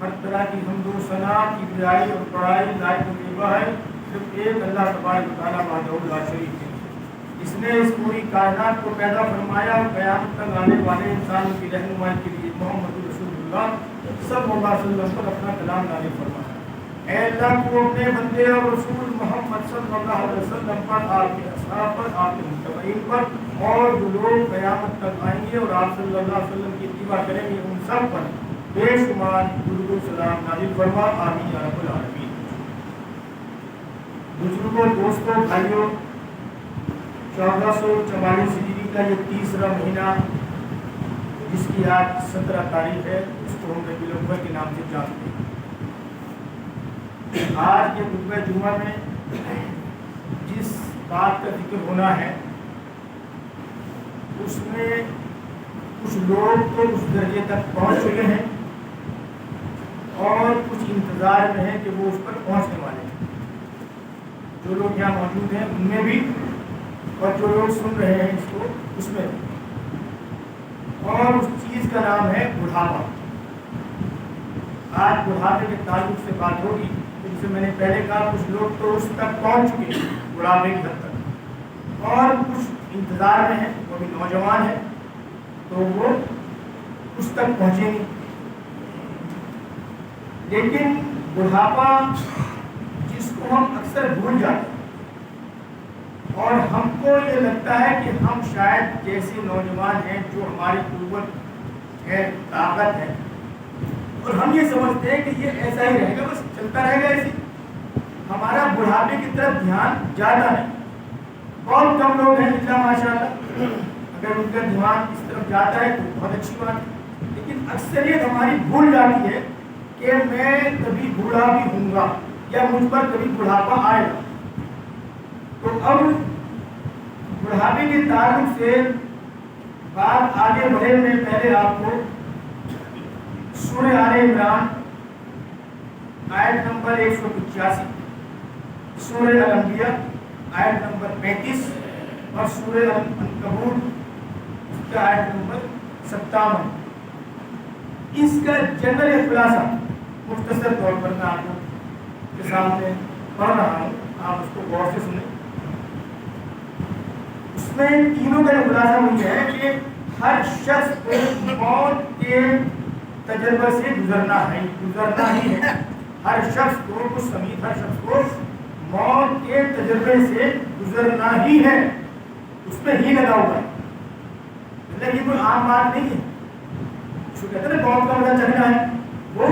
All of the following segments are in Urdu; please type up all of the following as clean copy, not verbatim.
ہر طرح کی حمد و ثنا کی بڑائی اور بڑائی لائق و ہے صرف ایک اللہ تبارک و تعالیٰ وحدہ لا شریک ہے، جس نے اس پوری کائنات کو پیدا فرمایا اور قیامت تک آنے والے انسانوں کی رہنمائی کے لیے محمد رسول اللہ صلی اللہ علیہ وسلم پر اپنا کلام نازل فرمایا۔ اے اللہ کو اپنے بندے اور رسول محمد صلی اللہ علیہ وسلم پر، آپ کے اصحاب پر، آپ کے متبعین پر اور جو لوگ قیامت تک آئیں گے اور آپ صلی اللہ علیہ وسلم کی اتباع کریں گے ان سب پر بے شمار درود و سلام نازل فرما، آمین یا رب العالمین۔ بزرگوں، دوستوں، بھائیوں، 1444 ہجری کا یہ تیسرا مہینہ جس کی آج 17 تاریخ ہے، اس کو ہم ربیع الاول کے نام سے جانتے ہیں۔ آج کے خطبہ جمعہ میں جس بات کا ذکر ہونا ہے اس میں کچھ لوگ تو اس درجے تک پہنچ چکے ہیں اور کچھ انتظار میں ہیں کہ وہ اس پر پہنچنے والے ہیں۔ جو لوگ یہاں موجود ہیں ان میں بھی اور جو لوگ سن رہے ہیں اس کو اس میں بھی، اور اس چیز کا نام ہے بڑھاپا۔ آج بڑھاپے کے تعلق سے بات ہوگی، جسے میں نے پہلے کہا کچھ لوگ تو اس تک پہنچ چکے ہیں بڑھاپے کی حد تک، اور کچھ انتظار میں ہیں، وہ بھی نوجوان ہیں تو وہ اس تک پہنچیں گے۔ لیکن بڑھاپا جس کو ہم اکثر بھول جاتے ہیں اور ہم کو یہ لگتا ہے کہ ہم شاید جیسے نوجوان ہیں جو ہماری قوت ہے، طاقت ہے، اور ہم یہ سمجھتے ہیں کہ یہ ایسا ہی رہے گا، بس چلتا رہے گا ایسے، ہمارا بڑھاپے کی طرف دھیان زیادہ نہیں۔ بہت کم لوگ ہیں اللہ ماشاء اللہ، اگر ان کا دھیان اس طرف جاتا ہے تو بہت اچھی بات ہے، لیکن اکثریت ہماری بھول جاتی ہے کہ میں کبھی بوڑھا بھی ہوں گا یا مجھ پر کبھی بڑھاپا آئے گا۔ تو اب بڑھاپے کے تعلق سے بات آگے بڑھے میں پہلے آپ کو سورہ آل عمران آیت نمبر 185، سورہ الانبیاء آیت نمبر 35 اور سورہ العنکبوت اس کا آیت نمبر 57، اس کا جنرل خلاصہ مختصر طور پر میں آپ کو کے سامنے پڑھ رہا ہوں، آپ اس کو غور سے سنیں۔ اس میں تینوں کا خلاصہ یہ ہے کہ ہر شخص کو موت کے تجربے سے گزرنا ہی ہے۔ ہر شخص کو کچھ سمیت ہر شخص کو موت کے تجربے سے گزرنا ہی ہے، اس میں ہی لگا ہوا ہے، مطلب یہ کوئی عام بات نہیں ہے۔ جو کہتے ہیں نا موت کا مزہ چکھنا ہے، وہ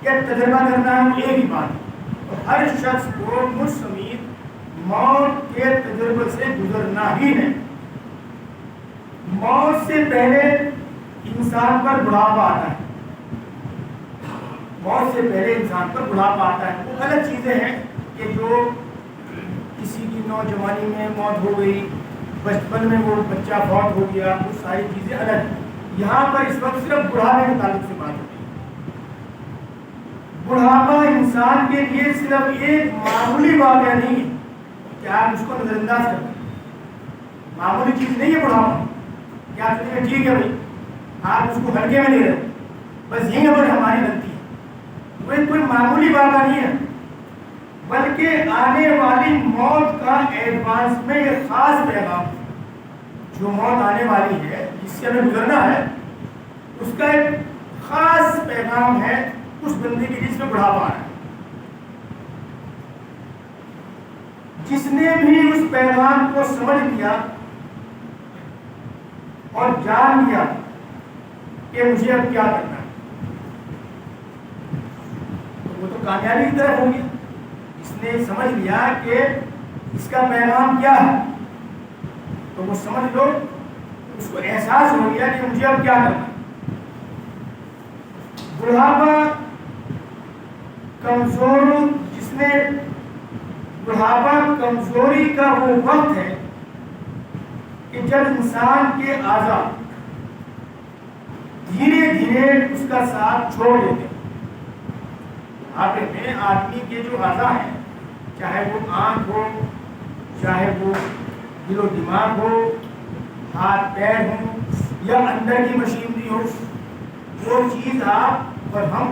کیا تجربہ کرنا ہے، وہ ایک ہی بات ہے۔ اور ہر شخص کو مجھ سمیت موت کے تجربے سے گزرنا ہی ہے۔ موت سے پہلے انسان پر بڑھاپا آتا ہے، موت سے پہلے انسان پر بڑھاپا آتا ہے۔ وہ الگ چیزیں ہیں کہ جو کسی کی نوجوانی میں موت ہو گئی، بچپن میں وہ بچہ فوت ہو گیا، وہ ساری چیزیں الگ ہیں۔ یہاں پر اس وقت صرف بڑھاپے کے تعلق سے بات ہوتی ہے۔ بڑھاپا انسان کے لیے صرف ایک معمولی واقعہ نہیں ہے کہ آپ اس کو نظر انداز کریں، معمولی چیز نہیں ہے بڑھاپا کہ آپ کہتے ہیں ٹھیک ہے بھائی، آپ اس کو ہلکے میں نہیں رہتے، بس یہی خبر ہماری غلطی ہے۔ وہ کوئی معمولی واقعہ نہیں ہے، بلکہ آنے والی موت کا ایڈوانس میں یہ خاص پیغام ہے۔ جو موت آنے والی ہے، جس سے ہمیں گزرنا ہے، اس کا ایک خاص پیغام ہے اس بندے کی جس میں بڑھاپا آیا۔ جس نے بھی اس پیغام کو سمجھ لیا اور جان لیا کہ مجھے اب کیا کرنا ہے، تو وہ تو کامیابی کی طرف ہوگی۔ جس نے سمجھ لیا کہ اس کا پیغام کیا ہے، تو وہ سمجھ لو اس کو احساس ہو گیا کہ مجھے اب کیا کرنا ہے۔ بڑھاپا بڑھاپا کمزوری کا وہ وقت ہے کہ جب انسان کے اعضاء دھیرے دھیرے اس کا ساتھ چھوڑ دیتے ہیں۔ بڑھاپے میں آدمی کے جو اعضاء ہیں، چاہے وہ آنکھ ہو، چاہے وہ دل و دماغ ہو، ہاتھ پیر ہوں یا اندر کی مشینری ہو، وہ چیز آپ اور ہم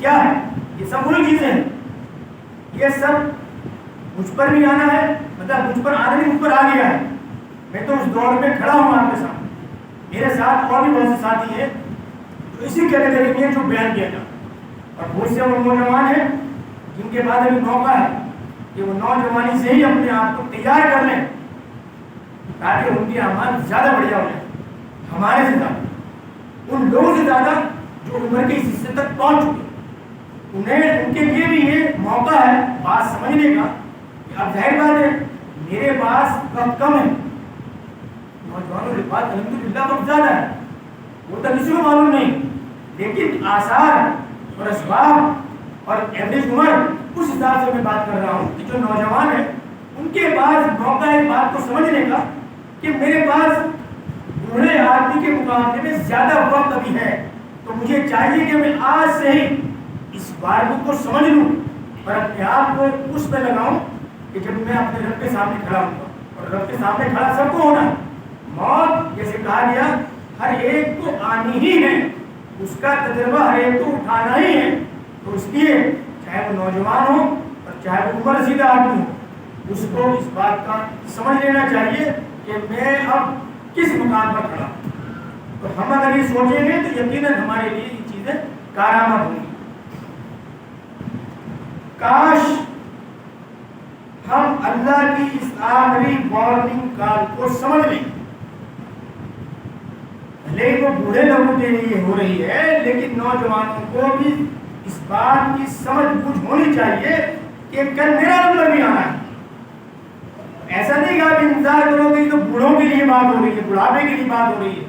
کیا ہے؟ یہ سب وہی چیزیں ہیں، یہ سب مجھ پر بھی آنا ہے، مطلب مجھ پر آنے بھی مجھ پر آ گیا ہے، میں تو اس دور میں کھڑا ہوں آپ کے سامنے، میرے ساتھ اور بھی بہت سے ساتھی ہیں جو اسی کیٹیگری میں جو بیان کیا تھا، اور بہت سے وہ نوجوان ہیں جن کے بعد ابھی موقع ہے کہ وہ نوجوانی سے ہی اپنے آپ کو تیار کر لیں تاکہ ان کے اعمال زیادہ بڑھیا ہو جائیں ہمارے سے زیادہ، ان لوگوں سے زیادہ جو عمر کے اس حصے تک پہنچ چکے، انہیں ان کے لیے بھی یہ موقع ہے بات سمجھنے کا کہ اب ظاہر بات ہے میرے پاس وقت کم ہے، نوجوانوں کے پاس الحمدللہ وقت زیادہ ہے، وہ تو کسی کو معلوم نہیں، لیکن آثار اور اسباب اور ایوریج عمر اس حساب سے میں بات کر رہا ہوں کہ جو نوجوان ہیں ان کے پاس موقع ہے بات کو سمجھنے کا کہ میرے پاس بوڑھے آدمی کے مقابلے میں زیادہ وقت ابھی ہے، تو مجھے چاہیے کہ میں آج سے ہی اس بات کو سمجھ لوں اور اپنے آپ کو اس پہ لگاؤں کہ جب میں اپنے رب کے سامنے کھڑا ہوں گا، اور رب کے سامنے کھڑا سب کو ہونا ہے، موت جیسے کہا گیا ہر ایک کو آنی ہی ہے، اس کا تجربہ ہر ایک کو اٹھانا ہی ہے، تو اس لیے چاہے وہ نوجوان ہو اور چاہے وہ عمر رسیدہ آدمی ہو، اس کو اس بات کا سمجھ لینا چاہیے کہ میں اب کس مقام پر کھڑا ہوں، تو ہم اگر یہ سوچیں گے تو یقیناً ہمارے لیے یہ چیزیں کارآمد ہوں گی۔ کاش ہم اللہ کی اس آخری وارننگ کال کو سمجھ لیں، لیکن وہ بوڑھے لوگوں کے لیے ہو رہی ہے، لیکن نوجوانوں کو بھی اس بات کی سمجھ بوجھ ہونی چاہیے کہ کل میرا نمبر بھی آنا ہے۔ ایسا نہیں کہ آپ انتظار کرو گے تو بوڑھوں کے لیے بات ہو رہی ہے، بڑھاپے کے لیے بات ہو رہی ہے،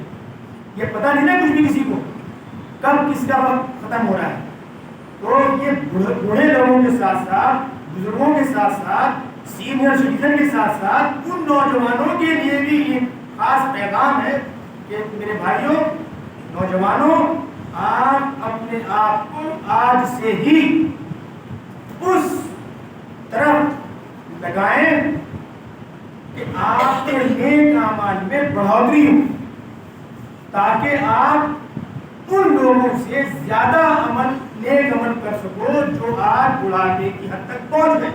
یہ پتہ نہیں نا کچھ بھی کسی کو کب کس کا وقت ختم ہو رہا ہے، تو یہ بوڑھے لوگوں کے ساتھ ساتھ بزرگوں کے ساتھ ساتھ سینئر سٹیزن کے ساتھ ساتھ ان نوجوانوں کے لیے بھی یہ خاص پیغام ہے کہ میرے بھائیوں، نوجوانوں، آپ اپنے آپ کو آج سے ہی اس طرف لگائیں کہ آپ کے نیک اعمال میں بڑھوتری ہو، تاکہ آپ ان لوگوں سے زیادہ نیک عمل کر سکو جو آج بڑھاپے کی حد تک پہنچ گئے۔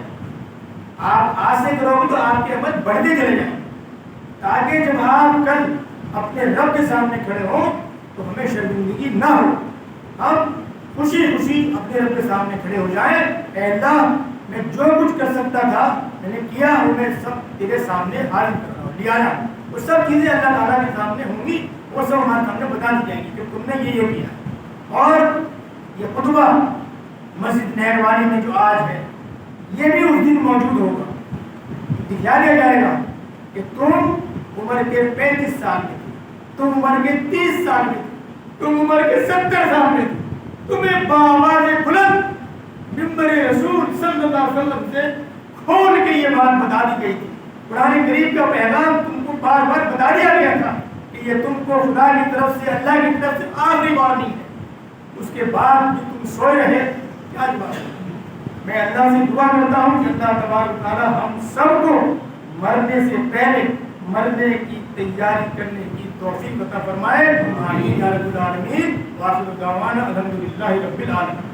آپ آج سے کرو گے تو آپ کے عمل بڑھتے چلے جائیں، تاکہ جب آپ کل اپنے رب کے سامنے کھڑے ہوں تو ہمیں شرمندگی نہ ہو، ہم خوشی خوشی اپنے رب کے سامنے کھڑے ہو جائیں، اے اللہ میں جو کچھ کر سکتا تھا میں نے کیا، اور میں سب تیرے سامنے حاضر کر رہا ہوں، لیا نا، وہ سب چیزیں اللہ تعالیٰ کے سامنے ہوں گی، وہ سب ہمارے سامنے بتا دی جائیں گی کہ تم نے یہ کیا۔ اور یہ خطبہ مسجد نہر والی میں جو آج ہے یہ بھی اس دن موجود ہوگا، دکھا دیا جائے گا کہ تم عمر کے 35 سال میں تھے، تم عمر کے 30 سال میں تھے، تم عمر کے 70 سال میں تھے، تمہیں بآواز بلند ممبر رسول صلی اللہ علیہ وسلم سے کھول کے یہ بات بتا دی گئی تھی، قرآن کریم کا پیغام تم کو بار بار بتا دیا گیا تھا کہ یہ تم کو خدا کی طرف سے، اللہ کی طرف سے آخری وارننگ ہے، اس کے بعد بھی تم سوئے رہے، کیا جواب ہے؟ میں اللہ سے دعا کرتا ہوں کہ اللہ تبارک و تعالی ہم سب کو مرنے سے پہلے مرنے کی تیاری کرنے کی توفیق عطا فرمائے، آمین یا رب العالمین، وآخر دعوانا الحمدللہ رب العالمین۔